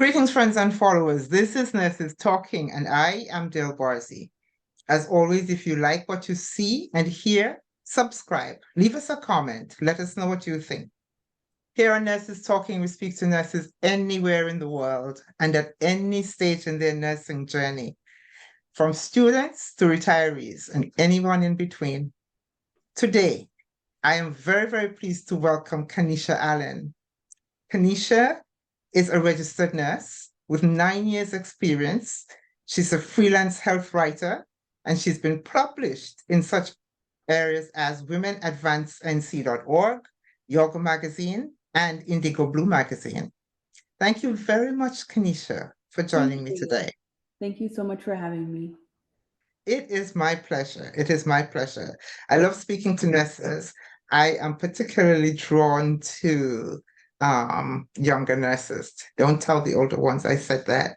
Greetings, friends and followers. This is Nurses Talking, and I am Dale Barzi. As always, if you like what you see and hear, subscribe, leave us a comment, let us know what you think. Here on Nurses Talking, we speak to nurses anywhere in the world and at any stage in their nursing journey, from students to retirees and anyone in between. Today, I am very, very pleased to welcome Kaneesha Allen. Kaneesha is a registered nurse with 9 years experience. She's a freelance health writer, and she's been published in such areas as womenadvancenc.org, Yoga Magazine, and Indigo Blue Magazine. Thank you very much, Kaneesha, for joining me today. Thank you so much for having me. It is my pleasure. It is my pleasure. I love speaking to nurses. I am particularly drawn to younger nurses. Don't tell the older ones I said that.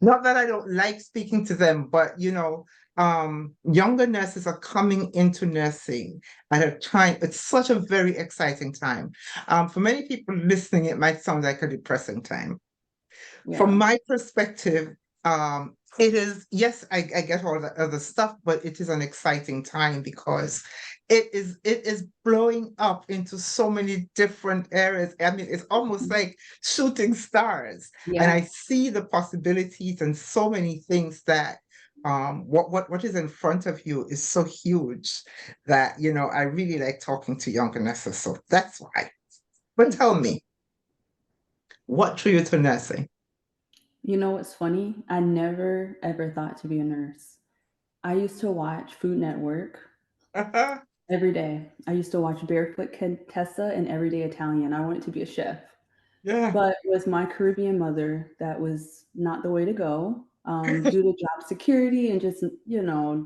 Not that I don't like speaking to them, but younger nurses are coming into nursing at a time. It's such a very exciting time. For many people listening, it might sound like a depressing time. Yeah. From my perspective, it is, yes, I get all the other stuff, but it is an exciting time because it is blowing up into so many different areas. I mean, it's almost like shooting stars. Yeah. And I see the possibilities and so many things that what is in front of you is so huge that, I really like talking to younger nurses. So that's why. But tell me, what drew you to nursing? You know what's funny? I never ever thought to be a nurse. I used to watch Food Network every day. I used to watch Barefoot Contessa and Everyday Italian. I wanted to be a chef. Yeah. But with my Caribbean mother, that was not the way to go. Due to job security and just,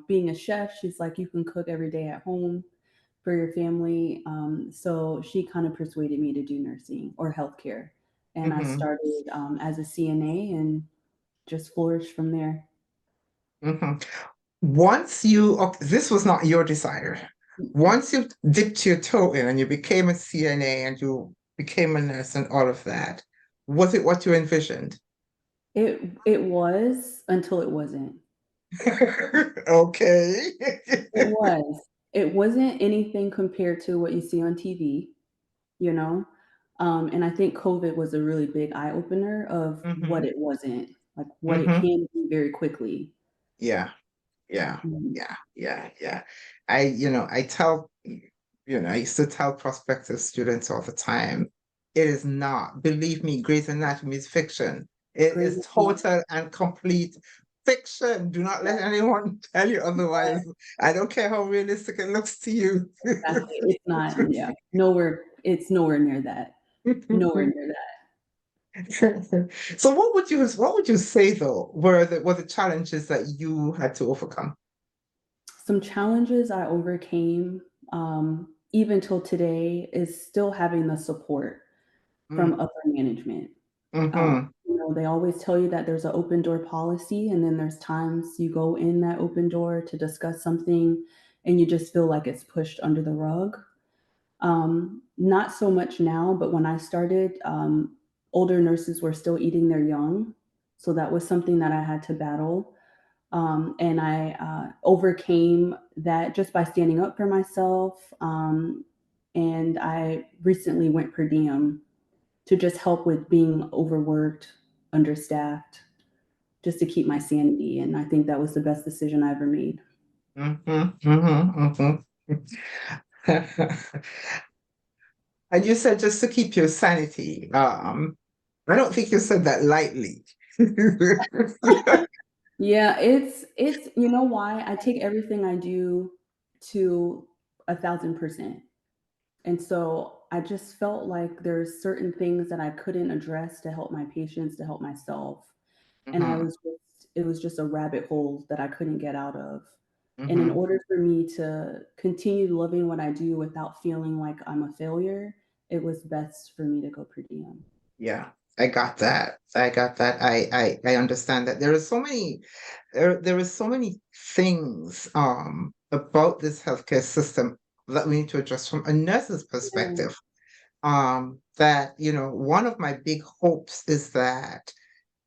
being a chef, she's like, you can cook every day at home for your family. So she kind of persuaded me to do nursing or healthcare. And I started as a CNA and just flourished from there. Once this was not your desire. Once you dipped your toe in and you became a CNA and you became a nurse and all of that, was it what you envisioned? It was until it wasn't. Okay. It was. It wasn't anything compared to what you see on TV, you know? And I think COVID was a really big eye opener of what it wasn't, like what it can be very quickly. Yeah. Yeah. Mhm. Yeah. Yeah. Yeah. I used to tell prospective students all the time, it is not, believe me, Grey's Anatomy is fiction. It Great. is total and complete fiction. Do not let anyone tell you otherwise. I don't care how realistic it looks to you. Exactly. It's not, yeah, nowhere, it's nowhere near that. Nowhere near that. So what would you say though were the challenges that you had to overcome? Some challenges I overcame, even till today, is still having the support from Mm, upper management. mhm, They always tell you that there's an open door policy, and then there's times you go in that open door to discuss something and you just feel like it's pushed under the rug. Not so much now, but when I started, older nurses were still eating their young. So that was something that I had to battle. And I overcame that just by standing up for myself. And I recently went per diem to just help with being overworked, understaffed, just to keep my sanity. And I think that was the best decision I ever made. mhm, mhm, mhm. And you said just to keep your sanity. I don't think you said that lightly. Yeah, it's you know why I take everything I do to 1,000%. And so I just felt like there's certain things that I couldn't address to help my patients, to help myself. And Mhm, it was just a rabbit hole that I couldn't get out of. And in mhm. order for me to continue loving what I do without feeling like I'm a failure, it was best for me to go per diem. Yeah, I got that. I got that. I understand that there are so many things about this healthcare system that we need to address from a nurse's Yeah. perspective. that, one of my big hopes is that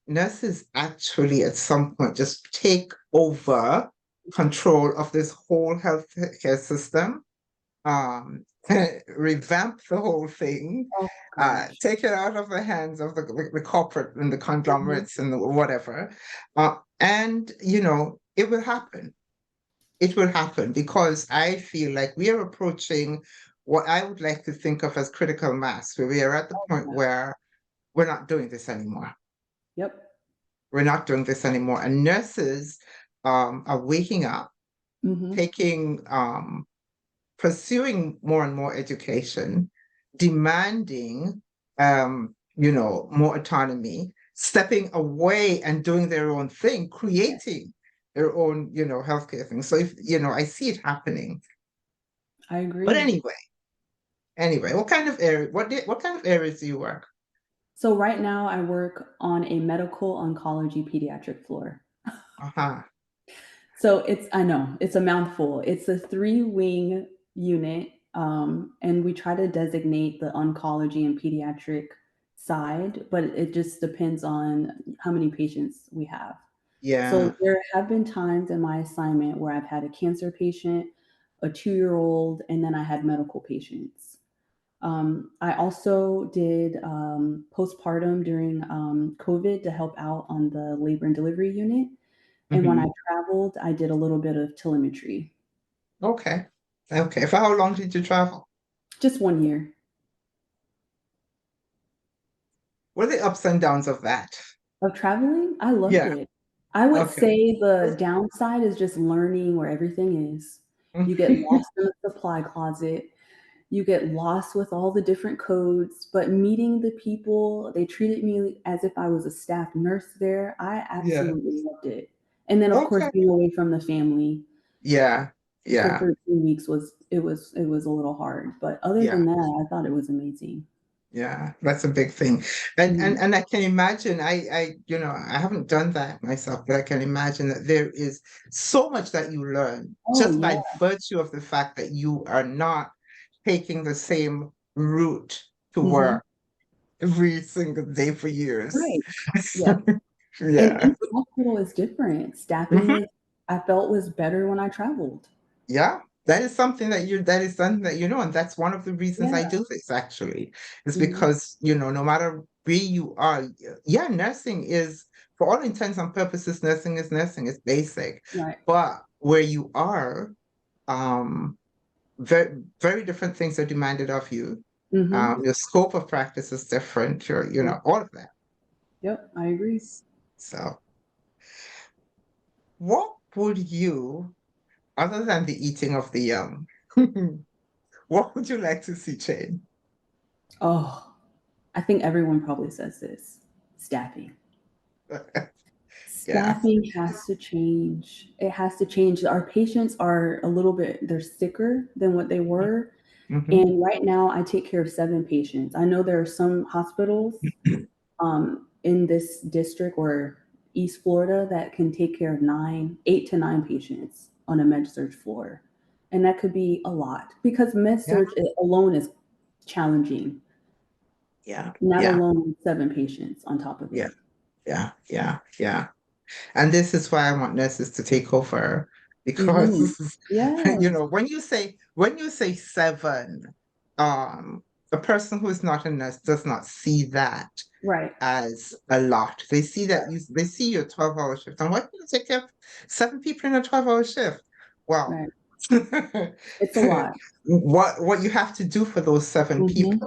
nurses actually at some point just take over control of this whole healthcare system, um, revamp the whole thing, Oh gosh. take it out of the hands of the corporate and the Mhm. conglomerates and the whatever. And, it will happen. It will happen because I feel like we are approaching what I would like to think of as critical mass, where we are at the Oh, point yeah. where we're not doing this anymore. Yep. We're not doing this anymore. And nurses are waking up, Mhm. taking pursuing more and more education, demanding more autonomy, stepping away and doing their own thing, Yeah, creating their own, healthcare thing. So if I see it happening. I But agree. anyway, what kind of areas do you work? So right now I work on a medical oncology pediatric floor. Uh-huh. So I know it's a mouthful. It's a three-wing unit, and we try to designate the oncology and pediatric side, but it just depends on how many patients we have. So Yeah. there have been times in my assignment where I've had a cancer patient, a 2-year-old, and then I had medical patients. I also did postpartum during COVID to help out on the labor and delivery unit. And when I Hmm. traveled, I did a little bit of telemetry. Okay. Okay. For how long did you travel? Just 1 year. What are the ups and downs of that? Of traveling, I loved Yeah. it. I would Okay. say the downside is just learning where everything is. You get lost in the supply closet. You get lost with all the different codes, but meeting the people, they treated me as if I was a staff nurse there. I Yeah. absolutely loved it. And then, of course, Okay. being away from the family Yeah. for Yeah. 13 weeks was a little hard, but other Yeah. than that, I thought it was amazing. Yeah. That's a big thing. And and Mhm. and I can imagine, I haven't done that myself, but I can imagine that there is so much that you learn Oh, just yeah, by virtue of the fact that you are not taking the same route to mhm, work every single day for years. right, yeah, and Yeah. each hospital is different. Staffing Mhm. is I felt was better when I traveled. Yeah, that is something that and that's one of the reasons I Yeah, do this actually, is mhm, because, no matter where you are, yeah, nursing is, for all intents and purposes, nursing is basic. right, But where you are, um, very, very different things are demanded of you. mhm, Your scope of practice is different, yep, all of that. yep, I agree. So, what would you, other than the eating of the young, what would you like to see change? Oh, I think everyone probably says this. Staffing. Yeah. Staffing has to change. It has to change. Our patients are a little bit they're sicker than what they were. Hmm. And right now I take care of 7 patients. I know there are some hospitals in this district or East Florida that can take care of 8 to 9 patients on a med surge floor. And that could be a lot because med Yeah, surge alone is challenging, yeah, not yeah, alone 7 patients on top of yeah, it. yeah, yeah, yeah. And this is why I want nurses to take over Mhm. because Yes. when you say seven, um, a person who is not a nurse does not see that Right. as a lot. They see your 12-hour shift. And why do you take care of 7 people in a 12-hour shift? Well, Right. It's a lot. what you have to do for those 7 people, Mhm.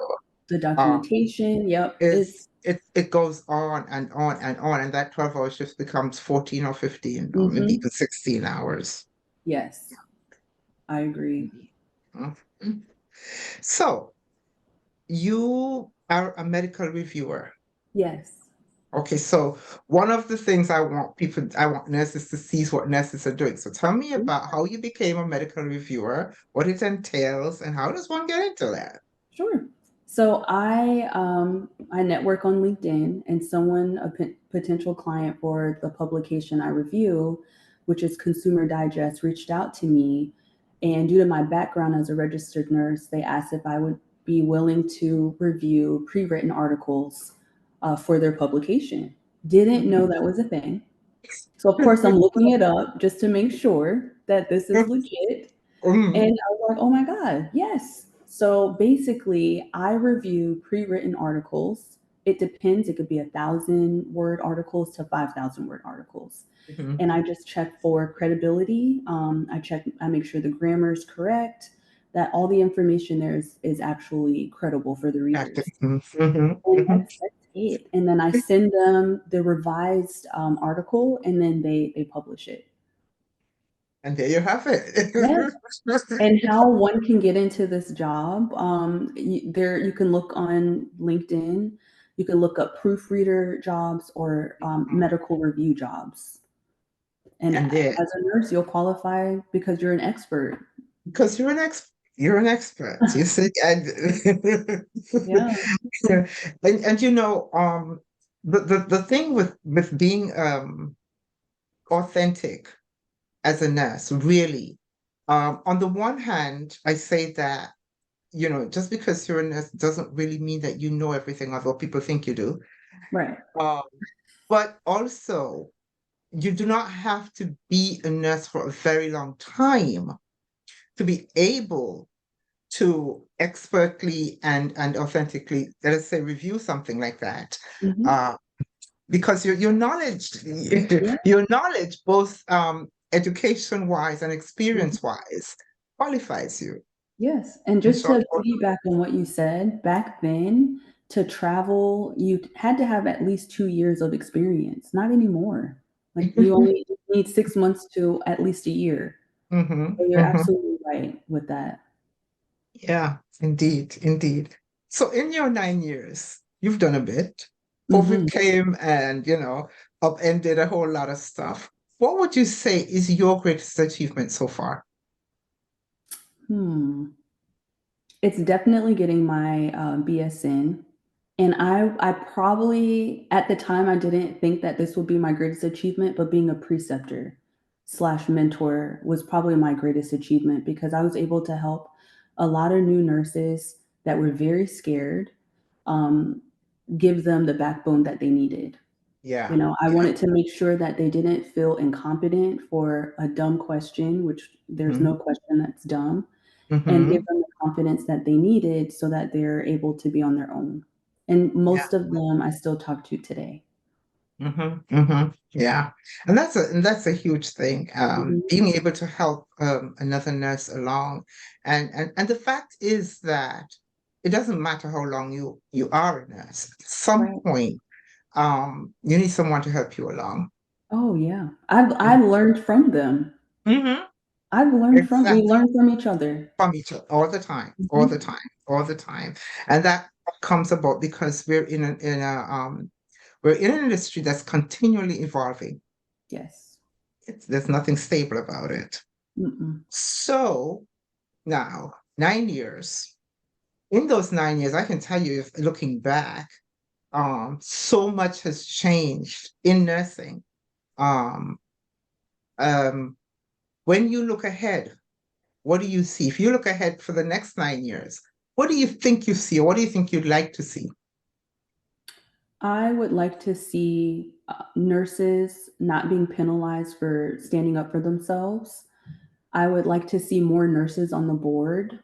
The um, documentation, yep, is it's it goes on and on and on, and that 12-hour shift becomes 14 or 15 or maybe mhm. even 16 hours. Yes, I agree. Mhm. So you are a medical reviewer. Yes. Okay, so one of the things I want nurses to see is what nurses are doing. So tell me Mm, about how you became a medical reviewer, what it entails, and how does one get into that? sure. So I network on LinkedIn, and someone, a potential client for the publication I review, which is Consumer Digest, reached out to me, and due to my background as a registered nurse, they asked if I would be willing to review pre-written articles for their publication. Didn't know that was a thing. So of course I'm looking it up just to make sure that this is legit. And I was like, oh my God, yes. So basically, I review pre-written articles. It depends. It could be 1,000-word articles to 5,000-word articles. Mhm. And I just check for credibility. I make sure the grammar is correct, that all the information there is actually credible for the readers. And that's it. And then I send them the revised article, and then they publish it. And there you have it. Yes. And how one can get into this job, you can look on LinkedIn, you can look up proofreader jobs or medical review jobs. And And there, as a nurse, you'll qualify because you're an expert. because you're an expert. You see, and Yeah. and the thing with being authentic as a nurse, really, on the one hand, I say that, just because you're a nurse doesn't really mean that you know everything, although people think you do. Right. Um, but also, you do not have to be a nurse for a very long time to be able to expertly and authentically, let us say, review something like that. Mhm. Uh, because your knowledge, Yeah. your knowledge, both education wise and Mhm. experience wise, qualifies you Yes. And in just short to piggyback on what you said, back then, to travel, you had to have at least 2 years of experience. Not anymore. Like you order. only need 6 months to at least a year. So you're absolutely right with that. Yeah, indeed, indeed. So in your 9 years, you've done a bit. COVID Mhm. came and, upended a whole lot of stuff. What would you say is your greatest achievement so far? Hmm. It's definitely getting my BSN. And I probably, at the time, I didn't think that this would be my greatest achievement, but being a preceptor slash mentor was probably my greatest achievement because I was able to help a lot of new nurses that were very scared, um, give them the backbone that they needed. Yeah, I yeah. wanted to make sure that they didn't feel incompetent for a dumb question, which there's Mm-hmm. no question that's dumb, and give Mm-hmm. them the confidence that they needed so that they're able to be on their own. And Yeah. most of them I still talk to today. Mm-hmm. Mm-hmm. Yeah. And that's a huge thing. Mhm. Being able to help another nurse along. And the fact is that it doesn't matter how long you are a nurse. At some Right. point, you need someone to help you along. Oh, yeah. I've learned from them. Mm-hmm. We Exactly. learn from each other. From each other all the time, all the Mhm. time, all the time. And that comes about because we're in an industry that's continually evolving. Yes. There's nothing stable about it. Mm-mm. So now, 9 years. In those 9 years, I can tell you, if looking back, so much has changed in nursing. Um, um, when you look ahead, what do you see? If you look ahead for the next 9 years, what do you think you see, or what do you think you'd like to see? I would like to see nurses not being penalized for standing up for themselves. I would like to see more nurses on the board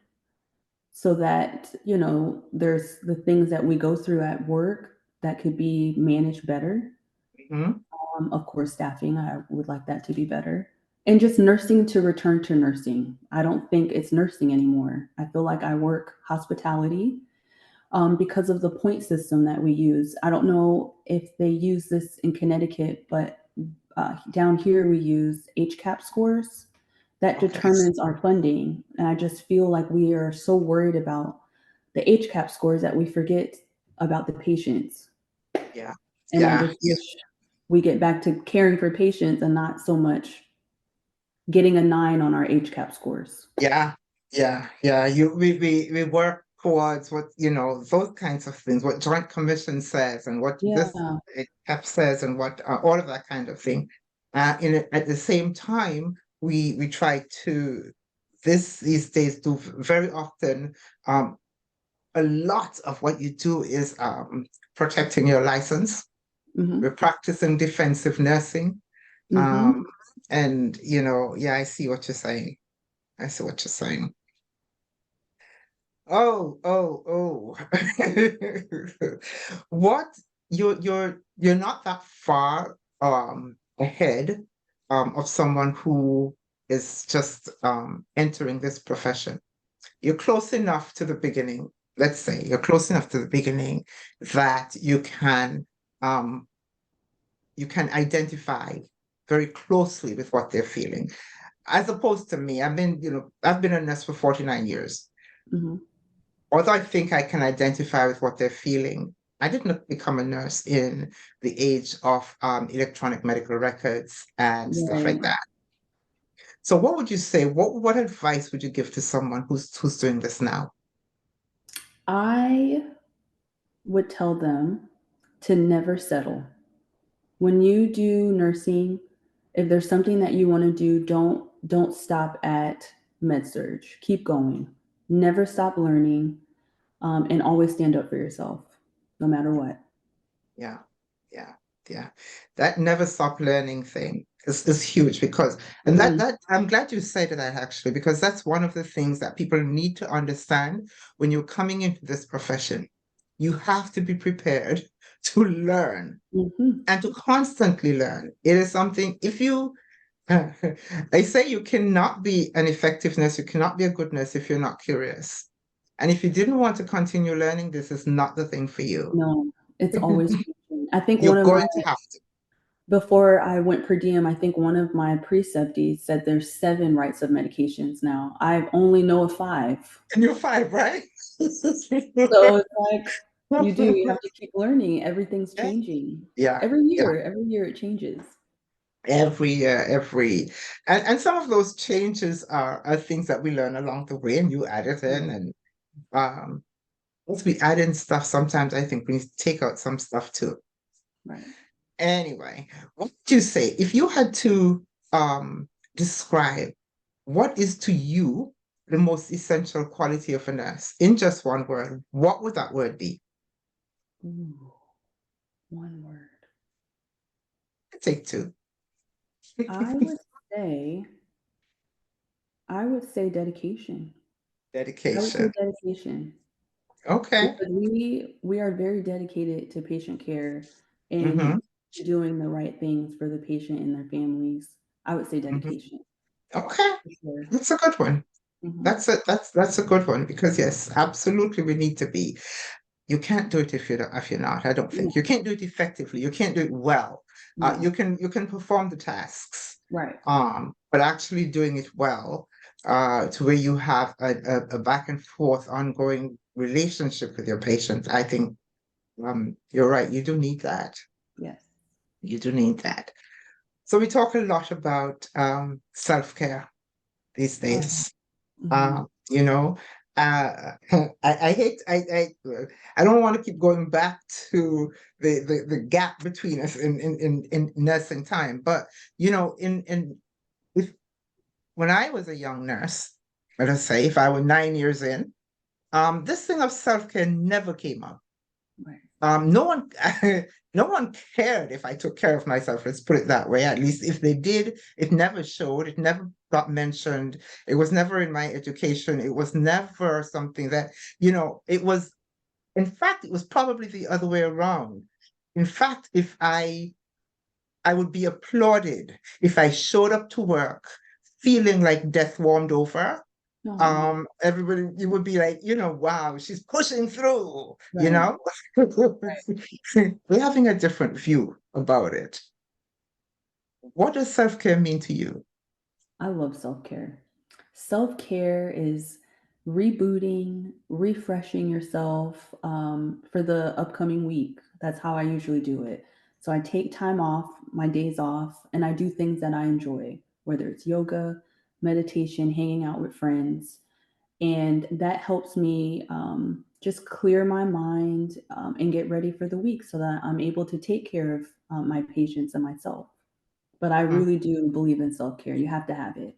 so that, there's the things that we go through at work that could be managed better. Mhm. Of course, staffing, I would like that to be better. And just nursing to return to nursing. I don't think it's nursing anymore. I feel like I work hospitality because of the point system that we use. I don't know if they use this in Connecticut, but down here we use HCAP scores that Okay. determines our funding. And I just feel like we are so worried about the HCAP scores that we forget about the patients. Yeah. And I Yeah. just wish we get back to caring for patients and not so much getting a 9 on our HCAP scores. Yeah. Yeah. Yeah. We work towards what, those kinds of things, what Joint Commission says and what this Yeah. CAP says and what all of that kind of thing. At the same time, we try to these days do very often um a lot of what you do is protecting your license. We're Hmm. practicing defensive nursing. Um, Hmm. and yeah, I see what you're saying. I see what you're saying. Oh, oh, oh. What you're not that far ahead of someone who is just entering this profession. You're close enough to the beginning. Let's say you're close enough to the beginning that um you can identify very closely with what they're feeling. As opposed to me, I've been a nurse for 49 years. Hmm. Although I think I can identify with what they're feeling, I did not become a nurse in the age of electronic medical records and stuff like Right. that. So what would you say? What advice would you give to someone who's doing this now? I would tell them to never settle. When you do nursing, if there's something that you want to do, don't stop at med surge. Keep going. Never stop learning, and always stand up for yourself, no matter what. Yeah, yeah, yeah. That never stop learning thing is huge because, and Mhm. that I'm glad you said that actually, because that's one of the things that people need to understand when you're coming into this profession. You have to be prepared to learn Mhm. and to constantly learn. It is something, if you, I say you cannot be an effectiveness, you cannot be a goodness if you're not curious. And if you didn't want to continue learning, this is not the thing for you. No, it's always changing. I think one You're of my going to have to. before I went per diem, I think one of my preceptees said there's 7 rights of medications now. I only know of 5. And you're five, right? So it's like you have to keep learning. Everything's Yeah, changing. yeah, yeah. Every year it changes. Every year, and some of those changes are things that we learn along the way, and you add it in, Right. and um, once we add in stuff, sometimes I think we need to take out some stuff too. Right. Anyway, what would you say if you had to describe what is to you the most essential quality of a nurse in just one word? What would that word be? Ooh, one word. Take two. I would say I would say dedication. I would say Dedication. dedication Okay. because we are very dedicated to patient care Mm-hmm. and doing the right things for the patient and their families. I would say Mm-hmm. dedication Okay. for sure. That's a good one. Hmm. That's a good one because yes, absolutely we need to be. You can't do it if you're not, I don't Yeah, think. You can't do it effectively. You can't do it well. no, You can perform the tasks, right. but actually doing it well, to where you have a back and forth ongoing relationship with your patient, I think you're right. You do need that. Yes. You do need that. So we talk a lot about self-care these Oh, days. mhm. Uh, you know, I hate I don't want to keep going back to the gap between us in nursing time, but in if when I was a young nurse, let us say if I were 9 years in, this thing of self-care never came up. Right. No one, no one cared if I took care of myself. Let's put it that way. At least if they did, it never showed. It never got mentioned. It was never in my education. It was never something that, it was. In fact, it was probably the other way around. In fact, if I would be applauded if I showed up to work feeling like death warmed over. No. Everybody, you would be like, wow, she's pushing through, Right. we're having a different view about it. What does self-care mean to you? I love self-care. Self-care is rebooting, refreshing yourself for the upcoming week. That's how I usually do it. So I take time off, my days off, and I do things that I enjoy, whether it's yoga, meditation, hanging out with friends. And that helps me just clear my mind and get ready for the week so that I'm able to take care of my patients and myself. But I Mm, really do believe in self care. You have to have it.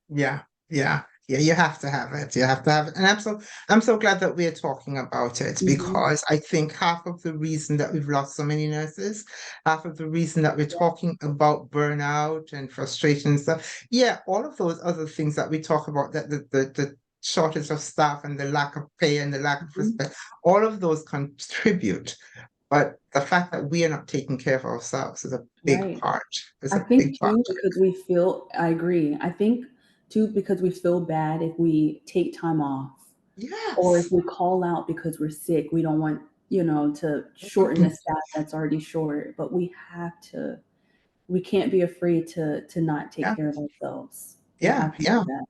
yeah, yeah. Yeah, you have to have it. You have to have it. And I'm so glad that we're talking about it, Mhm. because I think half of the reason that we've lost so many nurses, half of the reason that we're talking about burnout and frustration and stuff. Yeah, all of those other things that we talk about, that the shortage of staff and the lack of pay and the lack of Mhm. respect, all of those contribute. But the fact that we are not taking care of ourselves is a big Right. part. It's I a big think part. too, because we feel, I agree. I think too, because we feel bad if we take time off or if Yes. we call out because we're sick. We don't want, to shorten the staff that's already short, but we can't be afraid to not take Yeah, care of ourselves. We yeah, have to yeah. do that.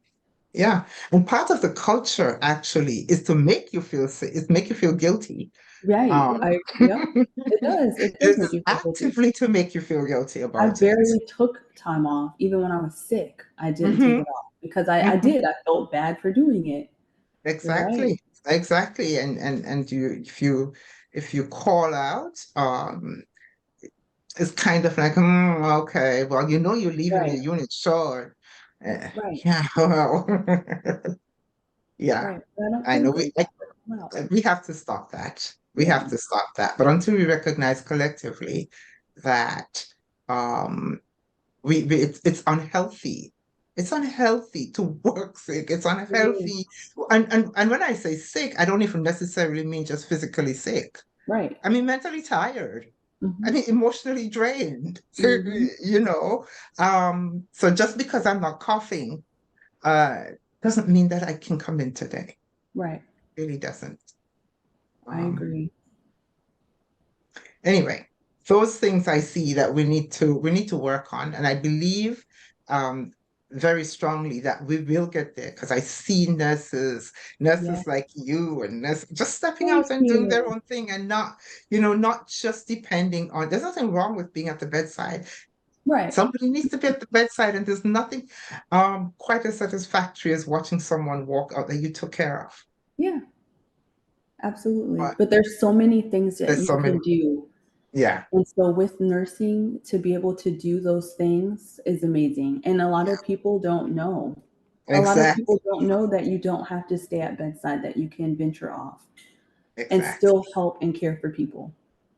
Yeah, and part of the culture actually is to make you feel sick, is make you feel guilty. Right. Um, Yep. It does. It does make it's you feel guilty. actively to make you feel guilty I about it. barely took time off. Even when I was sick, I didn't take Hmm. it off because I Hmm. did. I felt bad for doing it. You're right. Exactly, exactly. And you, if you call out, it's kind of like, okay, well, you're leaving Right. your unit short. Right. Yeah, well, yeah. Right. But I don't I feel know good. Wow. we have to stop that. We have Yeah. to stop that. But until we recognize collectively that um it's unhealthy. It's unhealthy to work sick. It's It is. unhealthy. And when I say sick, I don't even necessarily mean just physically sick. Right. I mean mentally tired. I Hmm. mean emotionally drained. Hmm. You know. So just because I'm not coughing, uh doesn't mean that I can come in today. Right. Really doesn't. I Um, agree. Anyway, those things I see that we need to work on, and I believe um, very strongly that we will get there, because I see Yeah. nurses like you and nurses just stepping Thank out and doing their you. own thing, and not just depending on. There's nothing wrong with being at the bedside. Right. Somebody needs to be at the bedside, and there's nothing quite as satisfactory as watching someone walk out that you took care of. Yeah. Absolutely. But But there's so many things that there's you so many, can do. yeah, And so with nursing, to be able to do those things is amazing. And a lot yeah, of people don't know. A lot of exactly, people don't know that you don't have to stay at bedside, that you can venture off and exactly. still help and care for people.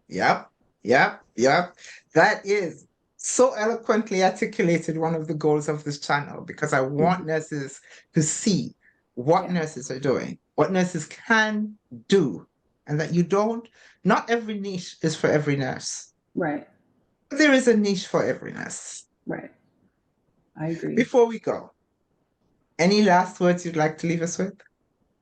Yep, yep, yep. That is so eloquently articulated one of the goals of this channel, because I want Mhm. nurses to see what Yeah. nurses are doing, what nurses can do, and that not every niche is for every nurse. Right. But there is a niche for every nurse. Right. I agree. Before we go, any last words you'd like to leave us with?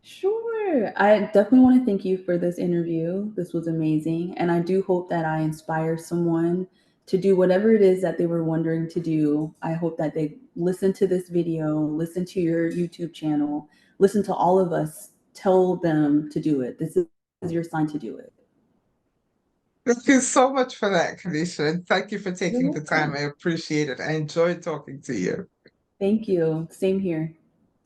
Sure. I definitely want to thank you for this interview. This was amazing. And I do hope that I inspire someone to do whatever it is that they were wondering to do. I hope that they listen to this video, listen to your YouTube channel, listen to all of us tell them to do it. This is your sign to do it. Thank you so much for that, Kaneesha, and thank you for You're taking the time. welcome. I appreciate it. I enjoyed talking to you. Thank you. Same here.